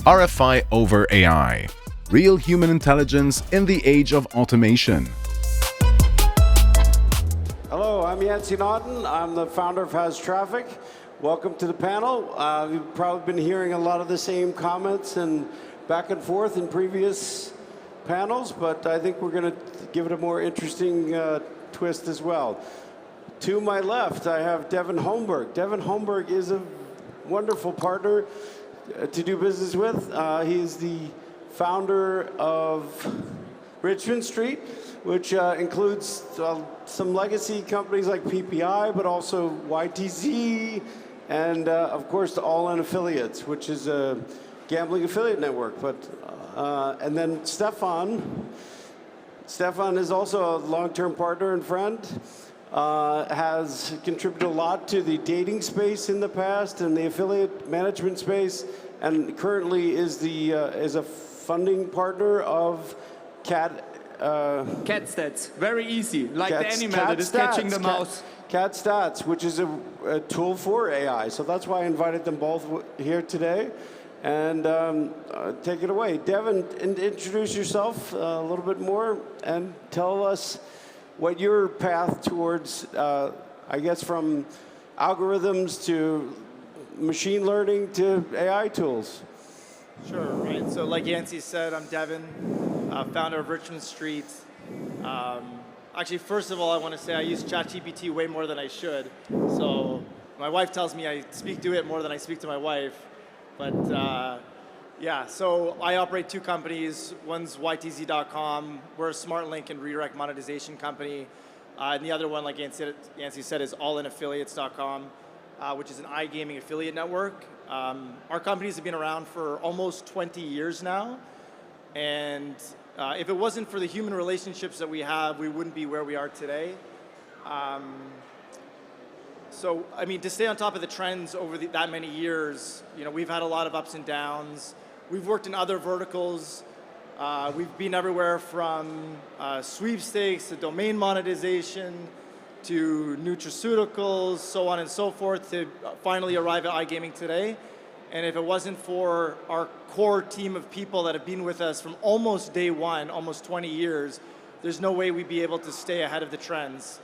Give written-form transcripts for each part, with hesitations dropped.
RFI over AI. Real human intelligence in the age of automation. Hello, I'm Yancey Naughton. I'm the founder of Has Traffic. Welcome to the panel. You've probably been hearing a lot of the same comments and back and forth in previous panels, but I think we're going to give it a more interesting twist as well. To my left, I have Devin Holmberg. Devin Holmberg is a wonderful partner to do business with. He's the founder of Richmond Street, which includes some legacy companies like PPI, but also YTZ, and of course the All In Affiliates, which is a gambling affiliate network. And then Stefan is also a long-term partner and friend. Has contributed a lot to the dating space in the past and the affiliate management space, and currently is a funding partner of Cat Stats. Very easy, like the animal that is catching the mouse. Cat Stats, which is a tool for AI. So that's why I invited them both here today. And take it away. Devin, introduce yourself a little bit more and tell us what your path towards, I guess, from algorithms to machine learning to AI tools. Sure, right. So like Yancey said, I'm Devin, founder of Richmond Street. Actually, first of all, I want to say I use ChatGPT way more than I should. So my wife tells me I speak to it more than I speak to my wife. But yeah, so I operate two companies. One's YTZ.com. We're a smart link and redirect monetization company. And the other one, like Yancey said, is allinaffiliates.com, which is an iGaming affiliate network. Our companies have been around for almost 20 years now. And if it wasn't for the human relationships that we have, we wouldn't be where we are today. So, I mean, to stay on top of the trends over that many years, we've had a lot of ups and downs. We've worked in other verticals. We've been everywhere from sweepstakes to domain monetization to nutraceuticals, so on and so forth, to finally arrive at iGaming today. And if it wasn't for our core team of people that have been with us from almost day one, almost 20 years, there's no way we'd be able to stay ahead of the trends.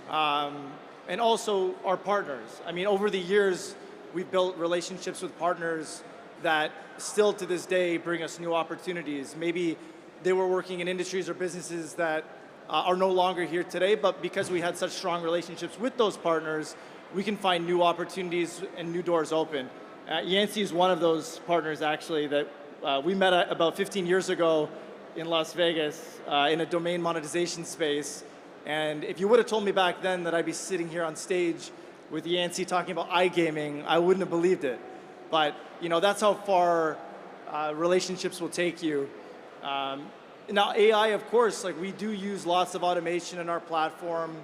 And also our partners. I mean, over the years, we've built relationships with partners that still to this day bring us new opportunities. Maybe they were working in industries or businesses that are no longer here today, but because we had such strong relationships with those partners, we can find new opportunities and new doors open. Yancey is one of those partners, actually, that we met about 15 years ago in Las Vegas in a domain monetization space. And if you would have told me back then that I'd be sitting here on stage with Yancey talking about iGaming, I wouldn't have believed it. But that's how far relationships will take you. Now AI, of course, like we do use lots of automation in our platform.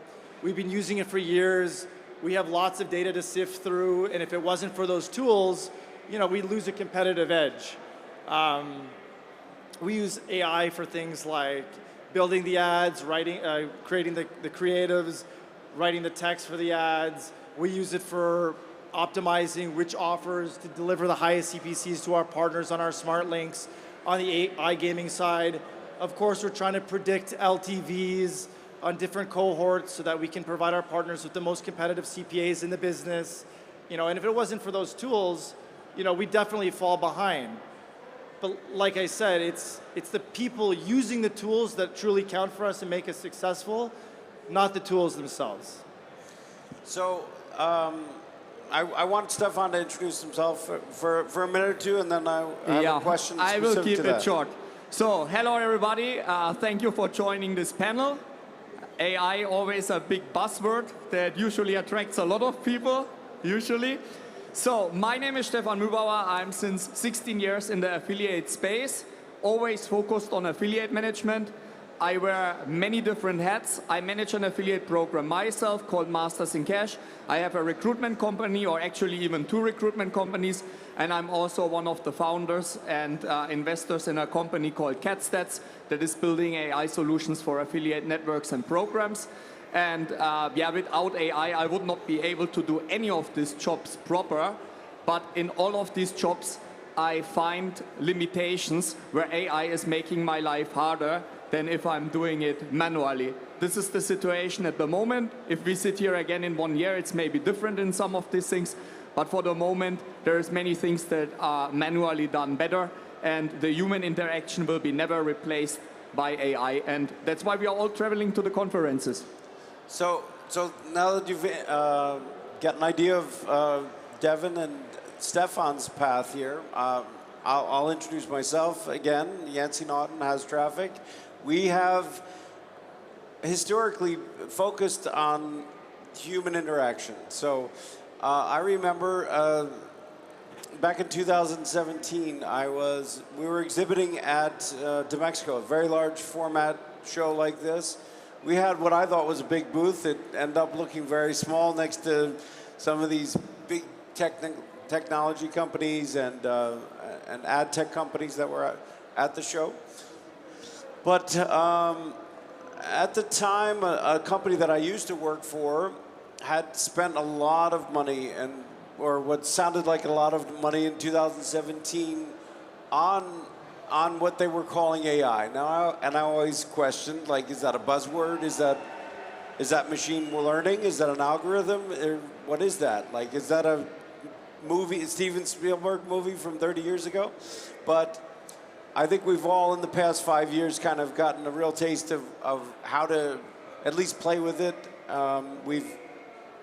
We've been using it for years. We have lots of data to sift through, and if it wasn't for those tools, we'd lose a competitive edge. We use AI for things like building the ads, creating the creatives, writing the text for the ads. We use it for optimizing which offers to deliver the highest CPCs to our partners on our smart links. On the iGaming side, of course, we're trying to predict LTVs on different cohorts so that we can provide our partners with the most competitive CPAs in the business. And if it wasn't for those tools, we definitely fall behind. But like I said, it's the people using the tools that truly count for us and make us successful, not the tools themselves. So I want Stefan to introduce himself for a minute or two, and then I have a question specific to that. I will keep it short. So hello, everybody. Thank you for joining this panel. AI, always a big buzzword that usually attracts a lot of people, usually. So my name is Stefan Mühlbauer. I'm since 16 years in the affiliate space, always focused on affiliate management. I wear many different hats. I manage an affiliate program myself called Masters in Cash. I have a recruitment company, or actually even 2 recruitment companies, and I'm also one of the founders and investors in a company called Cat Stats that is building AI solutions for affiliate networks and programs. And yeah, without AI, I would not be able to do any of these jobs proper. But in all of these jobs, I find limitations where AI is making my life harder than if I'm doing it manually. This is the situation at the moment. If we sit here again in 1 year, it's maybe different in some of these things. But for the moment, there's many things that are manually done better, and the human interaction will be never replaced by AI. And that's why we are all traveling to the conferences. So now that you've got an idea of Devin and Stefan's path here, I'll introduce myself again. Yancey Naughton has traffic. We have historically focused on human interaction. So I remember back in 2017, we were exhibiting at DeMexico, a very large format show like this. We had what I thought was a big booth. It ended up looking very small next to some of these big technology companies and ad tech companies that were at the show. But at the time, a company that I used to work for had spent a lot of money, or what sounded like a lot of money in 2017 on what they were calling AI. Now, I always questioned, like, is that a buzzword? Is that machine learning? Is that an algorithm? Or what is that? Like, is that a movie, a Steven Spielberg movie from 30 years ago? But I think we've all in the past 5 years kind of gotten a real taste of how to at least play with it.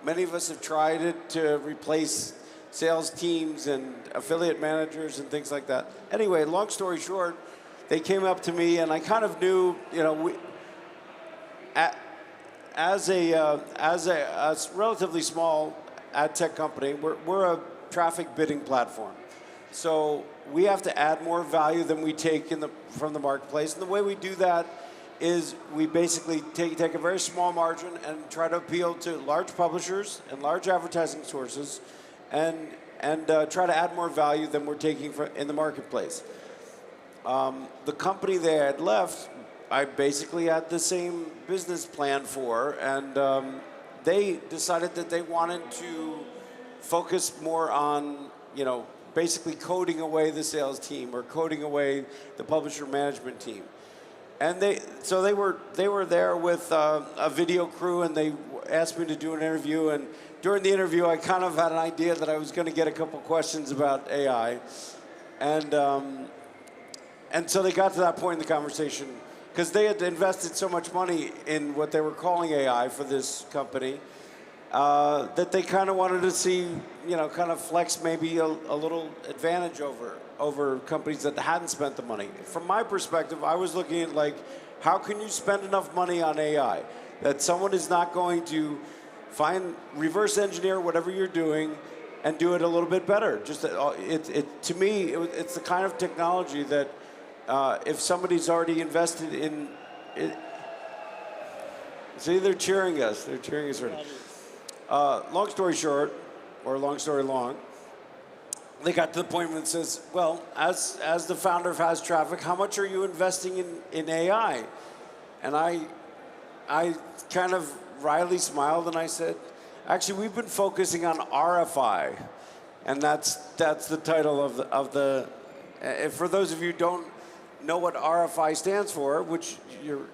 Many of us have tried it to replace sales teams and affiliate managers and things like that. Anyway, long story short, they came up to me and I kind of knew, you know, as a relatively small ad tech company, we're a traffic bidding platform. So we have to add more value than we take from the marketplace. And the way we do that is we basically take a very small margin and try to appeal to large publishers and large advertising sources and try to add more value than we're taking in the marketplace. The company they had left, I basically had the same business plan for, and they decided that they wanted to focus more on, you know, basically coding away the sales team or coding away the publisher management team. And they were there with a video crew, and they asked me to do an interview. And during the interview, I kind of had an idea that I was going to get a couple questions about AI, and so they got to that point in the conversation because they had invested so much money in what they were calling AI for this company that they kind of wanted to see, you know, kind of flex maybe a little advantage over companies that hadn't spent the money. From my perspective, I was looking at, like, how can you spend enough money on AI that someone is not going to reverse engineer whatever you're doing and do it a little bit better. Just to me, it's the kind of technology that if somebody's already invested in it. See, they're cheering us. They're cheering us already. Long story short, or long story long, they got to the point when it says, well, as the founder of Has Traffic, how much are you investing in AI? And I kind of wryly smiled and I said, actually, we've been focusing on RFI. And that's the title of the for those of you who don't know what RFI stands for, which you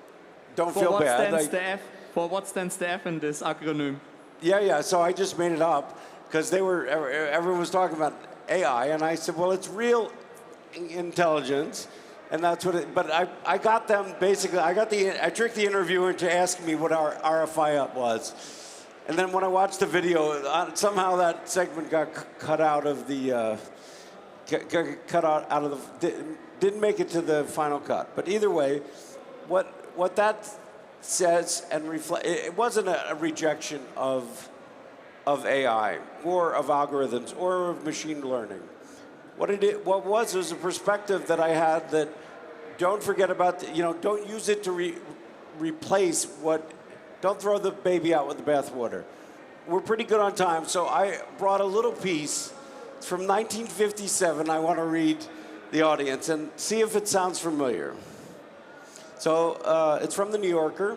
don't feel bad. For what stands the F in this acronym? Yeah, so I just made it up because everyone was talking about AI, and I said, well, it's real intelligence, and that's what it, but I got them, basically, I tricked the interviewer into asking me what our RFI was. And then when I watched the video, somehow that segment got cut out of the, didn't make it to the final cut. But either way, what that says and reflect, it wasn't a rejection of AI or of algorithms or of machine learning. What was a perspective that I had that don't forget about, don't use it to replace don't throw the baby out with the bathwater. We're pretty good on time, so I brought a little piece. It's from 1957. I want to read the audience and see if it sounds familiar. So it's from the New Yorker,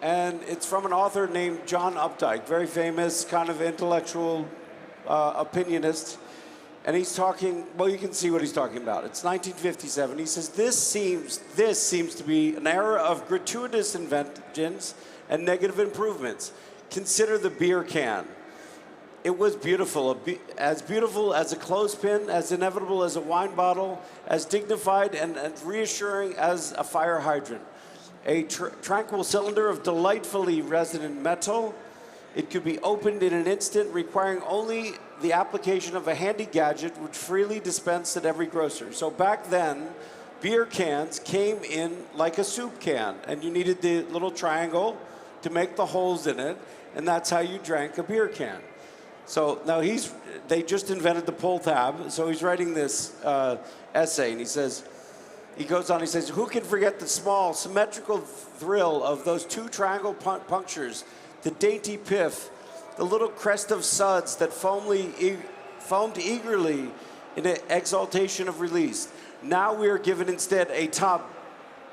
and it's from an author named John Updike, very famous kind of intellectual opinionist. and he's talking, well, you can see what he's talking about. It's 1957. He says, this seems to be an era of gratuitous inventions and negative improvements. Consider the beer can. It was beautiful as a clothespin, as inevitable as a wine bottle, as dignified and reassuring as a fire hydrant. A tranquil cylinder of delightfully resonant metal. It could be opened in an instant, requiring only the application of a handy gadget which freely dispensed at every grocer. So back then, beer cans came in like a soup can, and you needed the little triangle to make the holes in it, and that's how you drank a beer can. So now they just invented the pull tab, so he's writing this essay, and he goes on, he says, who can forget the small, symmetrical thrill of those two triangle punctures, the dainty piff, the little crest of suds that foamed eagerly in an exaltation of release. Now we are given instead a top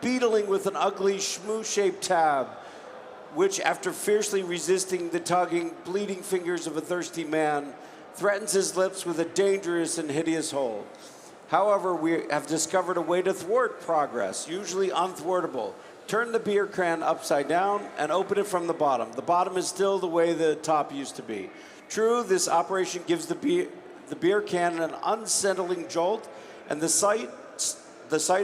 beetling with an ugly shmoo-shaped tab, which, after fiercely resisting the tugging, bleeding fingers of a thirsty man, threatens his lips with a dangerous and hideous hold. However, we have discovered a way to thwart progress, usually unthwartable. Turn the beer can upside down and open it from the bottom. The bottom is still the way the top used to be. True, this operation gives the beer can an unsettling jolt, and the sight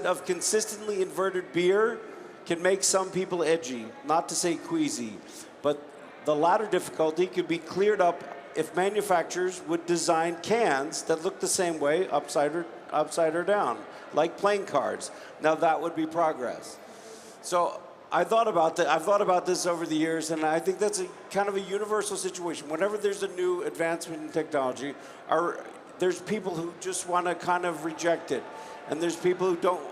of consistently inverted beer can make some people edgy, not to say queasy. But the latter difficulty could be cleared up if manufacturers would design cans that look the same way, upside or down, like playing cards. Now that would be progress. So I've thought about this over the years, and I think that's a kind of a universal situation. Whenever there's a new advancement in technology, there's people who just want to kind of reject it, and there's people who don't.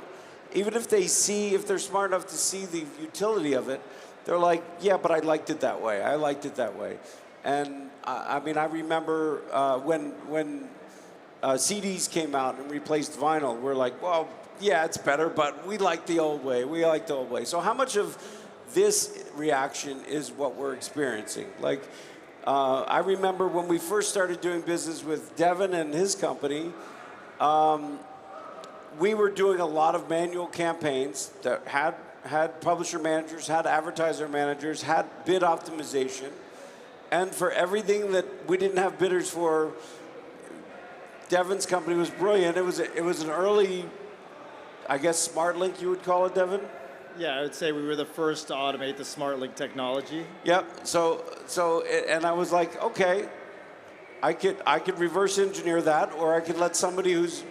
Even if they're smart enough to see the utility of it, they're like, yeah, but I liked it that way. I liked it that way. And I mean, I remember when CDs came out and replaced vinyl, we're like, well, yeah, it's better, but we like the old way. We like the old way. So how much of this reaction is what we're experiencing? Like, I remember when we first started doing business with Devin and his company, we were doing a lot of manual campaigns that had publisher managers, had advertiser managers, had bid optimization. And for everything that we didn't have bidders for, Devin's company was brilliant. It was an early, I guess, smart link, you would call it, Devin? Yeah, I would say we were the first to automate the smart link technology. Yep. And I was like, okay, I could reverse engineer that, or I could let somebody who's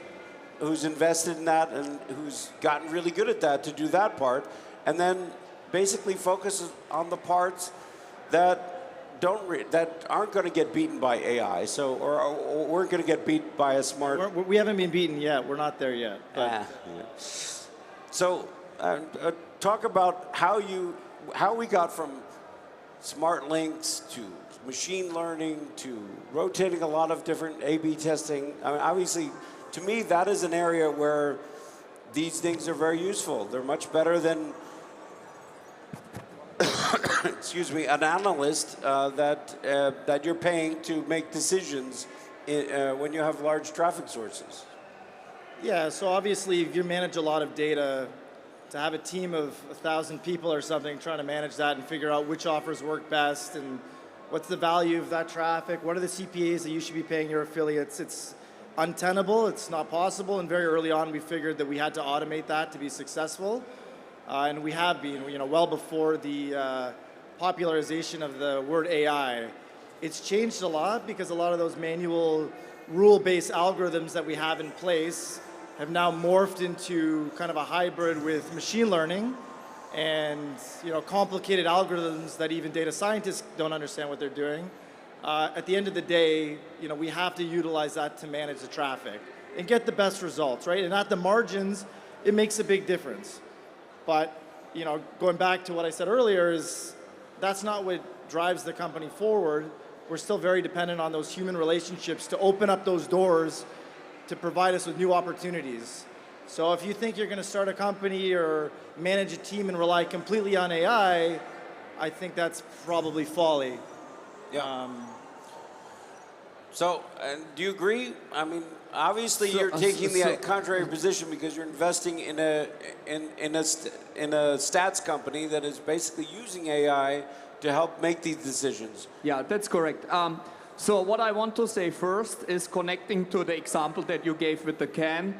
invested in that and who's gotten really good at that to do that part, and then basically focus on the parts that aren't going to get beaten by AI, or weren't going to get beat by a smart. We haven't been beaten yet. We're not there yet. Yeah. So talk about how we got from smart links to machine learning to rotating a lot of different A/B testing. I mean, obviously, to me, that is an area where these things are very useful. They're much better than, excuse me, an analyst that you're paying to make decisions when you have large traffic sources. Yeah, so obviously, if you manage a lot of data, to have a team of 1,000 people or something trying to manage that and figure out which offers work best and what's the value of that traffic, what are the CPAs that you should be paying your affiliates, it's untenable, it's not possible, and very early on we figured that we had to automate that to be successful, and we have been, well before the popularization of the word AI. It's changed a lot because a lot of those manual rule-based algorithms that we have in place have now morphed into kind of a hybrid with machine learning and complicated algorithms that even data scientists don't understand what they're doing. At the end of the day, we have to utilize that to manage the traffic and get the best results, right? And at the margins, it makes a big difference. But going back to what I said earlier, is that's not what drives the company forward. We're still very dependent on those human relationships to open up those doors to provide us with new opportunities. So if you think you're going to start a company or manage a team and rely completely on AI, I think that's probably folly. Yeah. So, do you agree? I mean, obviously you're taking the contrary position because you're investing in a stats company that is basically using AI to help make these decisions. Yeah, that's correct. So what I want to say first is connecting to the example that you gave with the can.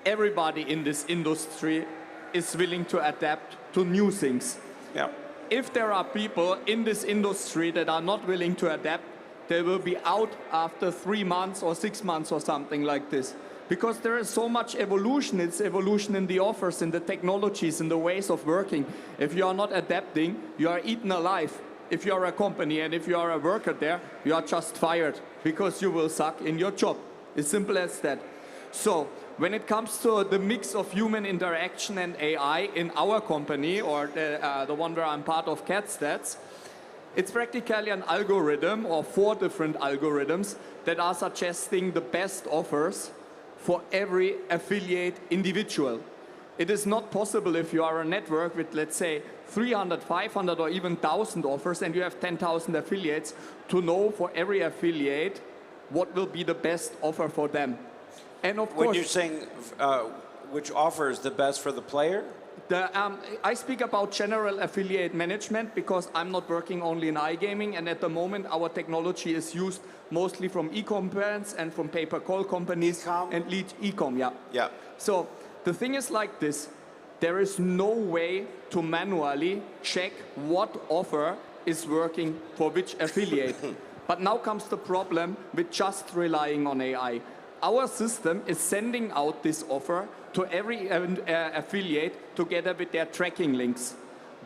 Everybody in this industry is willing to adapt to new things. Yeah. If there are people in this industry that are not willing to adapt, they will be out after 3 months or 6 months or something like this. Because there is so much evolution. It's evolution in the offers, in the technologies, in the ways of working. If you are not adapting, you are eaten alive. If you are a company and if you are a worker there, you are just fired because you will suck in your job. It's simple as that. So when it comes to the mix of human interaction and AI in our company, or the one where I'm part of CatStats, it's practically an algorithm or 4 different algorithms that are suggesting the best offers for every affiliate individual. It is not possible if you are a network with, let's say, 300, 500 or even 1,000 offers and you have 10,000 affiliates to know for every affiliate what will be the best offer for them. And of course, when you're saying which offer is the best for the player? I speak about general affiliate management because I'm not working only in iGaming, and at the moment our technology is used mostly from e-com brands and from pay-per-call companies and lead e-com. Yeah. Yeah. So the thing is like this: there is no way to manually check what offer is working for which affiliate. But now comes the problem with just relying on AI. Our system is sending out this offer to every affiliate together with their tracking links.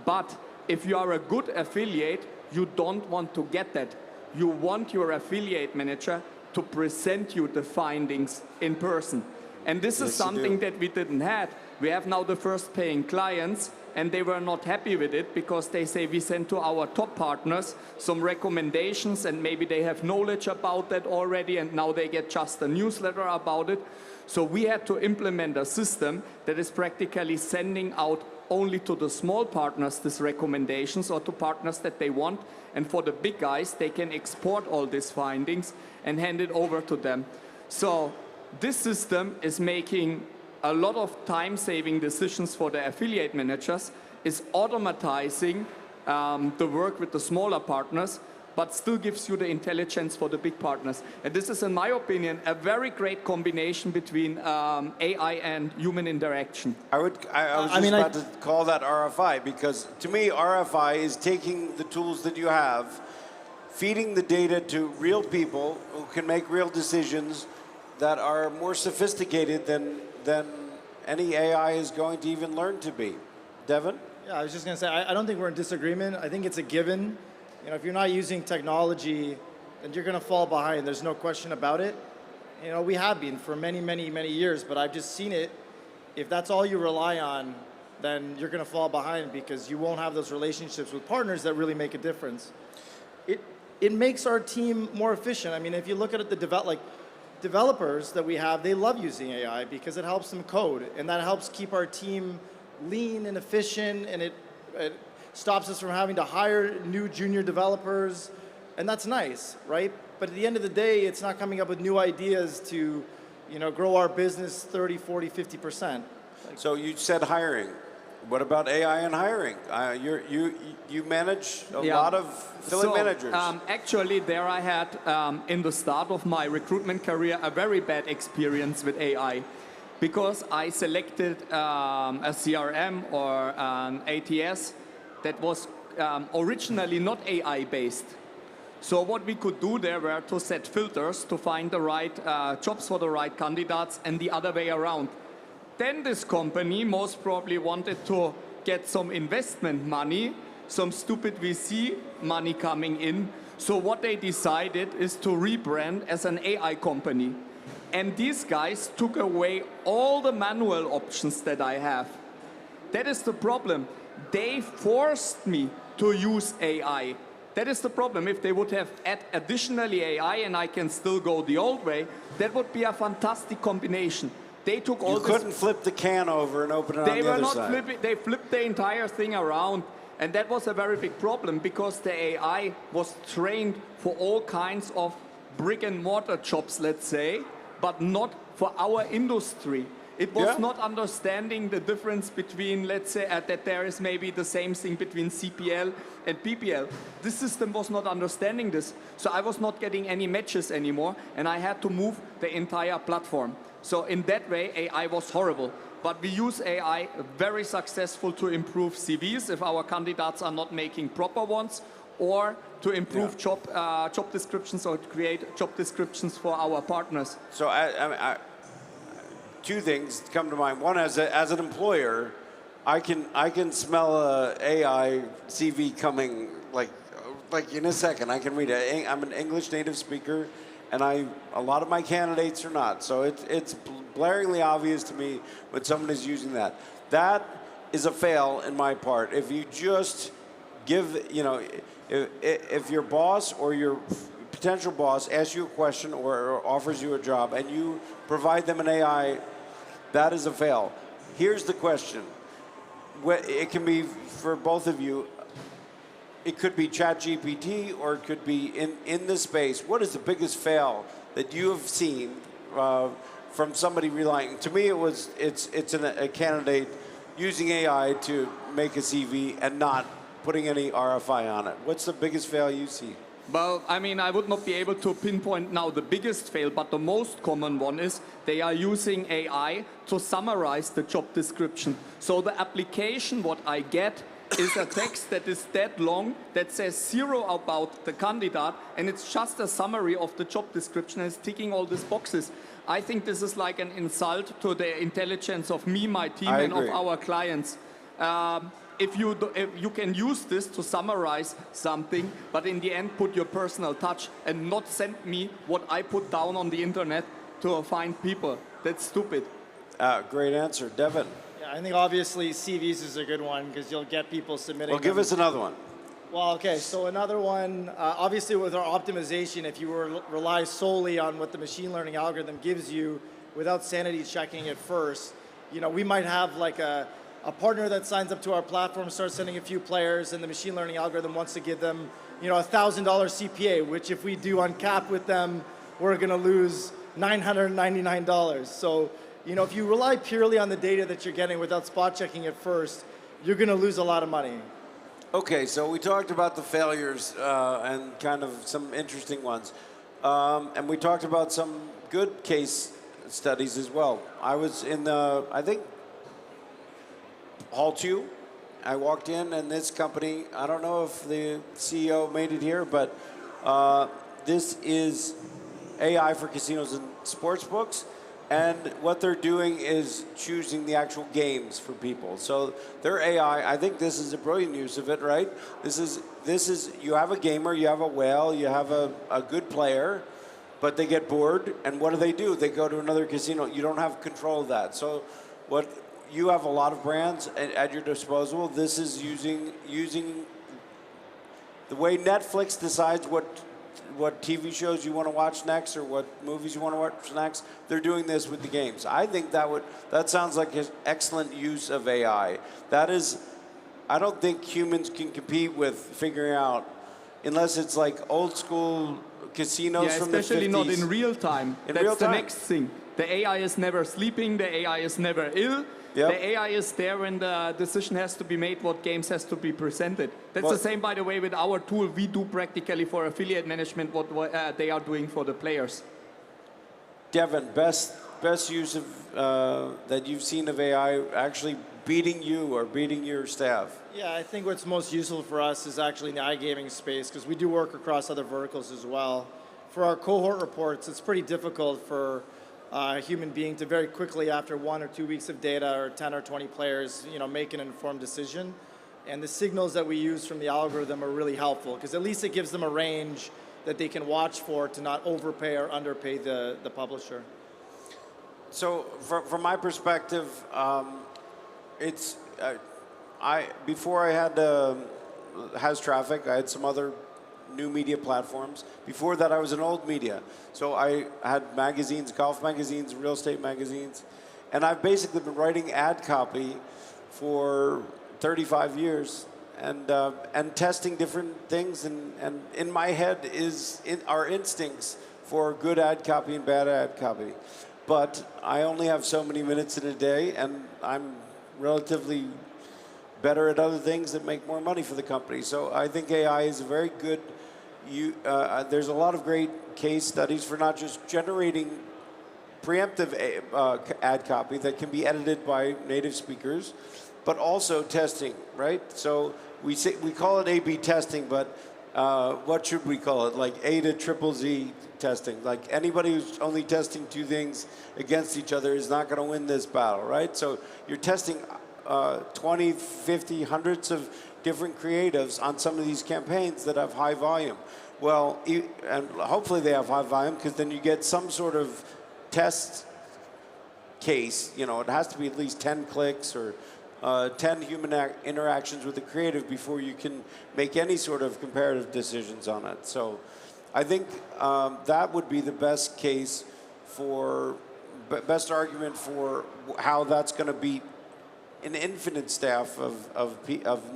But if you are a good affiliate, you don't want to get that. You want your affiliate manager to present you the findings in person. And this is something that we didn't have. We have now the first paying clients, and they were not happy with it because they say we sent to our top partners some recommendations and maybe they have knowledge about that already and now they get just a newsletter about it. So we had to implement a system that is practically sending out only to the small partners these recommendations or to partners that they want. And for the big guys, they can export all these findings and hand it over to them. So this system is making a lot of time-saving decisions for the affiliate managers, is automatizing the work with the smaller partners, but still gives you the intelligence for the big partners. And this is, in my opinion, a very great combination between AI and human interaction. I was just about to call that RFI, because to me, RFI is taking the tools that you have, feeding the data to real people who can make real decisions that are more sophisticated than any AI is going to even learn to be. Devin? Yeah, I was just going to say, I don't think we're in disagreement. I think it's a given. You know, if you're not using technology, then you're going to fall behind. There's no question about it. You know, we have been for many, many, many years, but I've just seen it. If that's all you rely on, then you're going to fall behind because you won't have those relationships with partners that really make a difference. It makes our team more efficient. I mean, if you look at it, developers that we have, they love using AI because it helps them code, and that helps keep our team lean and efficient, and it stops us from having to hire new junior developers, and that's nice, right? But at the end of the day, it's not coming up with new ideas to, you know, grow our business 30, 40, 50%. So you said hiring. What about AI and hiring? You manage a lot of affiliate managers. Actually, there I had, in the start of my recruitment career, a very bad experience with AI. Because I selected a CRM or an ATS that was originally not AI-based. So what we could do there were to set filters to find the right jobs for the right candidates and the other way around. Then this company most probably wanted to get some investment money, some stupid VC money coming in. So what they decided is to rebrand as an AI company. And these guys took away all the manual options that I have. That is the problem. They forced me to use AI. That is the problem. If they would have added additionally AI and I can still go the old way, that would be a fantastic combination. They took all. You couldn't flip the can over and open it on the other side. They were not flipping. They flipped the entire thing around, and that was a very big problem because the AI was trained for all kinds of brick and mortar jobs, let's say, but not for our industry. It was Yeah. not understanding the difference between, let's say, that there is maybe the same thing between CPL and PPL. This system was not understanding this. So I was not getting any matches anymore, and I had to move the entire platform. So in that way, AI was horrible. But we use AI very successful to improve CVs if our candidates are not making proper ones, or to improve job descriptions or to create job descriptions for our partners. So two things come to mind. One, as an employer, I can smell a AI CV coming like in a second. I can read it. I'm an English native speaker, and a lot of my candidates are not. So it's blaringly obvious to me when someone is using that. That is a fail in my part. If you just give, if your boss or your potential boss asks you a question or offers you a job and you provide them an AI, that is a fail. Here's the question. It can be for both of you. It could be ChatGPT or it could be in this space. What is the biggest fail that you have seen from somebody relying? To me, it's a candidate using AI to make a CV and not putting any RFI on it. What's the biggest fail you see? Well, I mean, I would not be able to pinpoint now the biggest fail, but the most common one is they are using AI to summarize the job description. So the application, what I get, is a text that is that long that says zero about the candidate, and it's just a summary of the job description and it's ticking all these boxes. I think this is like an insult to the intelligence of me, my team, and of our clients. If you can use this to summarize something, but in the end put your personal touch and not send me what I put down on the internet to find people. That's stupid. Great answer. Devin. Yeah, I think obviously CVs is a good one because you'll get people submitting. Well, give us another one. Well, okay, so another one, obviously with our optimization, if you rely solely on what the machine learning algorithm gives you without sanity checking it first, we might have like a partner that signs up to our platform, starts sending a few players, and the machine learning algorithm wants to give them, $1,000 CPA, which if we do uncapped with them, we're going to lose $999. So, if you rely purely on the data that you're getting without spot checking it first, you're going to lose a lot of money. Okay, so we talked about the failures and kind of some interesting ones. And we talked about some good case studies as well. I was in I think, Hall 2. I walked in, and this company, I don't know if the CEO made it here, but this is AI for casinos and sports books. And what they're doing is choosing the actual games for people. So their AI, I think this is a brilliant use of it, right? This is you have a gamer, you have a whale, you have a good player, but they get bored, and what do? They go to another casino. You don't have control of that. So you have a lot of brands at your disposal. This is using the way Netflix decides what TV shows you want to watch next or what movies you want to watch next. They're doing this with the games. I think that sounds like an excellent use of AI. I don't think humans can compete with figuring out, unless it's like old school casinos from the 50s. Especially not in real time. That's the next thing. The AI is never sleeping. The AI is never ill. Yep. The AI is there when the decision has to be made, what games has to be presented. That's the same, by the way, with our tool. We do practically for affiliate management what they are doing for the players. Devin, best use of that you've seen of AI actually beating you or beating your staff? Yeah, I think what's most useful for us is actually in the iGaming space, because we do work across other verticals as well. For our cohort reports, it's pretty difficult for a human being to very quickly, after 1 or 2 weeks of data or 10 or 20 players, make an informed decision. And the signals that we use from the algorithm are really helpful, because at least it gives them a range that they can watch for to not overpay or underpay the publisher. So from my perspective, before I had Has Traffic, I had some other new media platforms. Before that, I was in old media. So I had magazines, golf magazines, real estate magazines. And I've basically been writing ad copy for 35 years and testing different things. And in my head are instincts for good ad copy and bad ad copy. But I only have so many minutes in a day, and I'm relatively better at other things that make more money for the company. So I think AI is a very good, there's a lot of great case studies for not just generating preemptive ad copy that can be edited by native speakers, but also testing, right? So we call it A/B testing, but what should we call it? Like A to triple Z testing. Like anybody who's only testing two things against each other is not going to win this battle, right? So you're testing 20, 50, hundreds of different creatives on some of these campaigns that have high volume. Well, and hopefully they have high volume, because then you get some sort of test case. You know, it has to be at least 10 clicks or 10 human interactions with the creative before you can make any sort of comparative decisions on it. So I think that would be the best case for, best argument for how that's going to beat an infinite staff of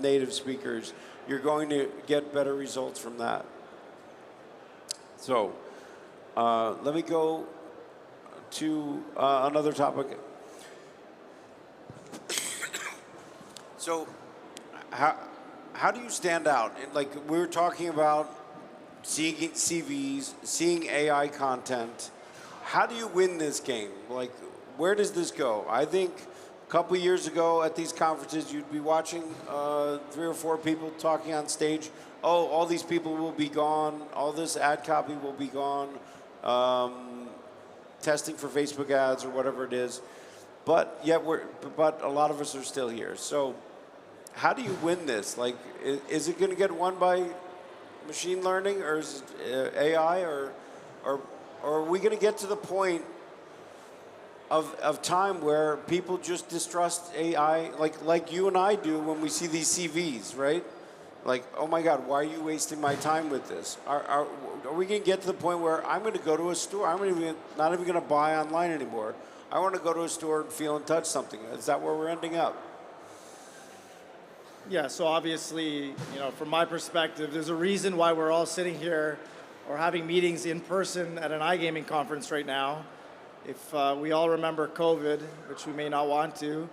native speakers. You're going to get better results from that. So let me go to another topic. So how do you stand out? Like, we were talking about seeing CVs, seeing AI content. How do you win this game? Like, where does this go? I think a couple years ago at these conferences, you'd be watching 3 or 4 people talking on stage. Oh, all these people will be gone. All this ad copy will be gone. Testing for Facebook ads or whatever it is. But yet but a lot of us are still here. So how do you win this? Like, is it going to get won by machine learning, or is it AI, or are we going to get to the point of time where people just distrust AI, like you and I do when we see these CVs, right? Like, oh my God, why are you wasting my time with this? Are we going to get to the point where I'm going to go to a store, I'm not even going to buy online anymore. I want to go to a store and feel and touch something. Is that where we're ending up? Yeah, so obviously, you know, from my perspective, there's a reason why we're all sitting here or having meetings in person at an iGaming conference right now. If we all remember COVID, which we may not want to,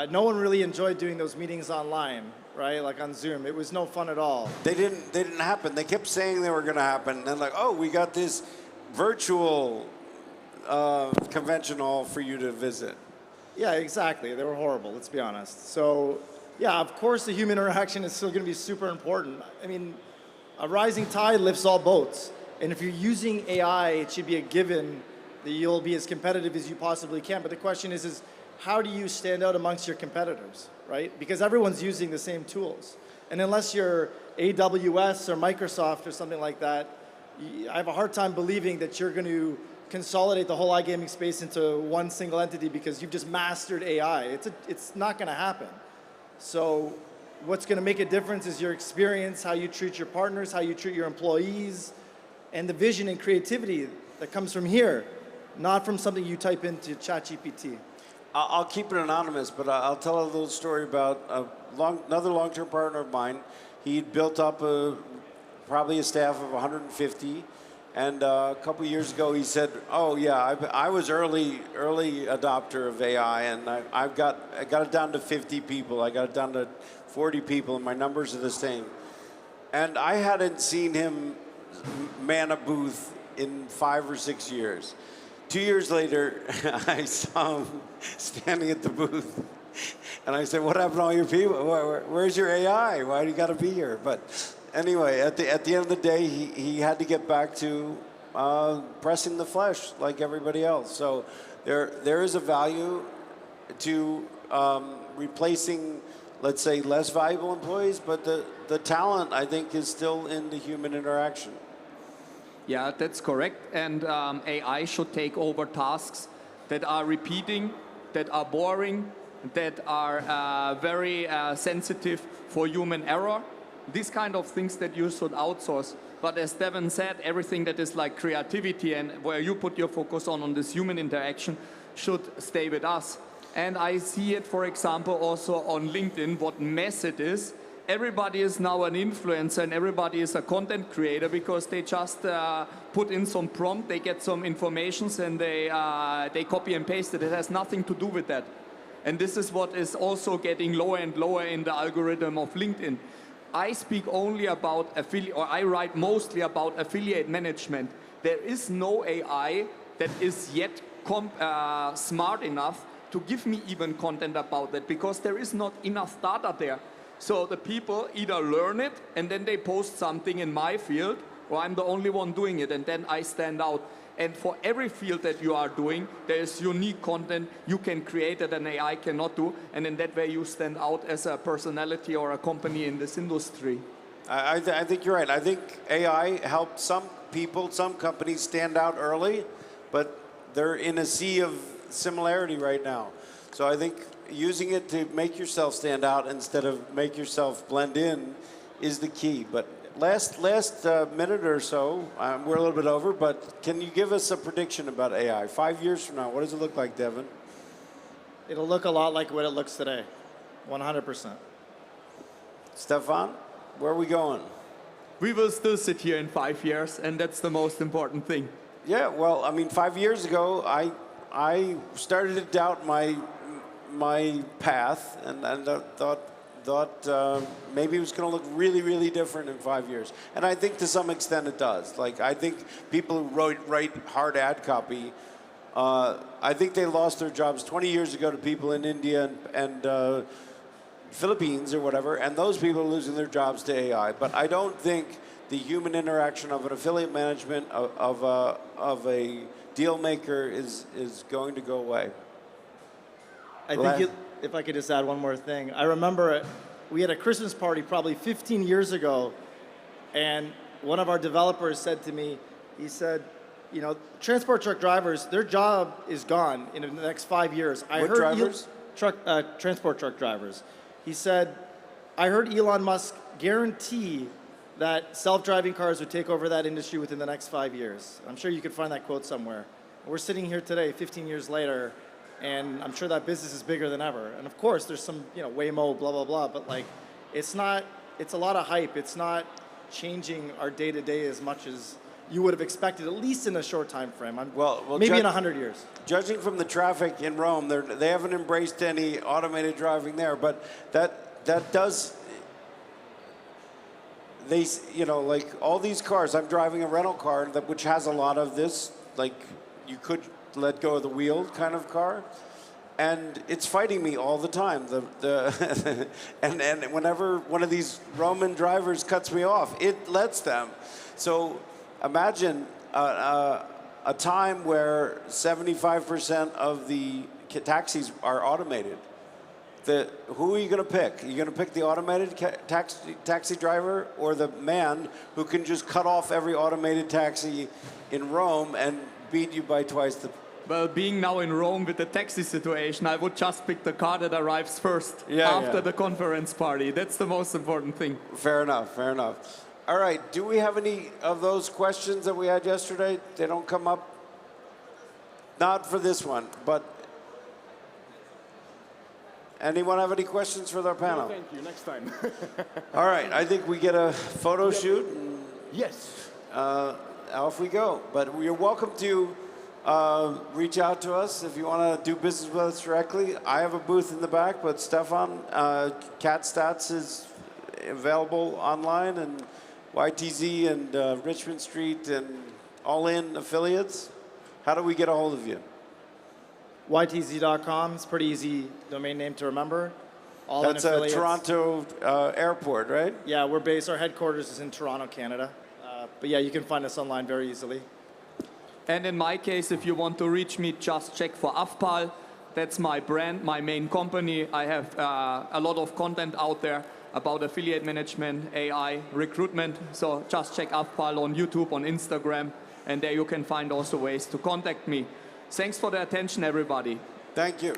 no one really enjoyed doing those meetings online, right? Like on Zoom. It was no fun at all. They didn't happen. They kept saying they were going to happen. And then like, oh, we got this virtual convention hall for you to visit. Yeah, exactly. They were horrible, let's be honest. So, yeah, of course the human interaction is still going to be super important. I mean, a rising tide lifts all boats. And if you're using AI, it should be a given that you'll be as competitive as you possibly can. But the question is how do you stand out amongst your competitors, right? Because everyone's using the same tools. And unless you're AWS or Microsoft or something like that, I have a hard time believing that you're going to consolidate the whole iGaming space into one single entity because you've just mastered AI. It's not going to happen. So what's going to make a difference is your experience, how you treat your partners, how you treat your employees, and the vision and creativity that comes from here, not from something you type into ChatGPT. I'll keep it anonymous, but I'll tell a little story about another long-term partner of mine. He'd built up probably a staff of 150, and a couple years ago he said, "Oh yeah, I was early adopter of AI, and I got it down to 50 people. I got it down to 40 people, and my numbers are the same." And I hadn't seen him man a booth in 5 or 6 years. 2 years later, I saw him standing at the booth, and I said, "What happened to all your people? Where's your AI? Why do you got to be here?" But anyway, at the end of the day, he had to get back to pressing the flesh like everybody else. So there is a value to replacing, let's say, less valuable employees, but the talent, I think, is still in the human interaction. Yeah, that's correct. And AI should take over tasks that are repeating, that are boring, that are very sensitive for human error. These kind of things that you should outsource. But as Devin said, everything that is like creativity and where you put your focus on this human interaction should stay with us. And I see it, for example, also on LinkedIn, what mess it is everybody is now an influencer and everybody is a content creator because they just put in some prompt, they get some informations and they copy and paste it. It has nothing to do with that. And this is what is also getting lower and lower in the algorithm of LinkedIn. I speak only about affiliate, or I write mostly about affiliate management. There is no AI that is yet smart enough to give me even content about that because there is not enough data there. So the people either learn it and then they post something in my field, or I'm the only one doing it and then I stand out. And for every field that you are doing, there is unique content you can create that an AI cannot do. And in that way, you stand out as a personality or a company in this industry. I think you're right. I think AI helped some people, some companies stand out early, but they're in a sea of similarity right now. So I think using it to make yourself stand out instead of make yourself blend in is the key. But last minute or so, we're a little bit over, but can you give us a prediction about AI? 5 years from now, what does it look like, Devin? It'll look a lot like what it looks today, 100%. Stefan, where are we going? We will still sit here in 5 years, and that's the most important thing. Yeah, well, I mean, 5 years ago, I started to doubt my path, and I thought maybe it was going to look really, really different in 5 years. And I think to some extent it does. Like, I think people who write hard ad copy, I think they lost their jobs 20 years ago to people in India and Philippines or whatever, and those people are losing their jobs to AI. But I don't think the human interaction of an affiliate management of a deal maker is going to go away. I think if I could just add one more thing. I remember we had a Christmas party probably 15 years ago, and one of our developers said to me, he said, you know, transport truck drivers, their job is gone in the next 5 years. What drivers? Transport truck drivers. He said, I heard Elon Musk guarantee that self-driving cars would take over that industry within the next 5 years. I'm sure you could find that quote somewhere. We're sitting here today, 15 years later, and I'm sure that business is bigger than ever. And of course, there's some, you know, Waymo, blah, blah, blah, but like, it's a lot of hype. It's not changing our day-to-day as much as you would have expected, at least in a short time frame. Well, maybe in 100 years. Judging from the traffic in Rome, they haven't embraced any automated driving there, but that does, you know, like all these cars, I'm driving a rental car which has a lot of this, like you could let go of the wheel kind of car, and it's fighting me all the time. And whenever one of these Roman drivers cuts me off, it lets them. So imagine a time where 75% of the taxis are automated. Who are you going to pick? Are you going to pick the automated taxi driver or the man who can just cut off every automated taxi in Rome and beat you by twice the... Well, being now in Rome with the taxi situation, I would just pick the car that arrives first after the conference party. That's the most important thing. Fair enough, fair enough. All right, do we have any of those questions that we had yesterday? They don't come up? Not for this one, but anyone have any questions for our panel? No, thank you. Next time. All right, I think we get a photo shoot. Yes. Off we go. But you're welcome to reach out to us if you want to do business with us directly. I have a booth in the back, but Stefan, Cat Stats is available online, and YTZ and Richmond Street and All In affiliates. How do we get a hold of you? YTZ.com. It's a pretty easy domain name to remember. All That's a Toronto airport, right? Yeah, our headquarters is in Toronto, Canada. But yeah, you can find us online very easily. And in my case, if you want to reach me, just check for Afpal. That's my brand, my main company. I have a lot of content out there about affiliate management, AI, recruitment. So just check Afpal on YouTube, on Instagram, and there you can find also ways to contact me. Thanks for the attention, everybody. Thank you.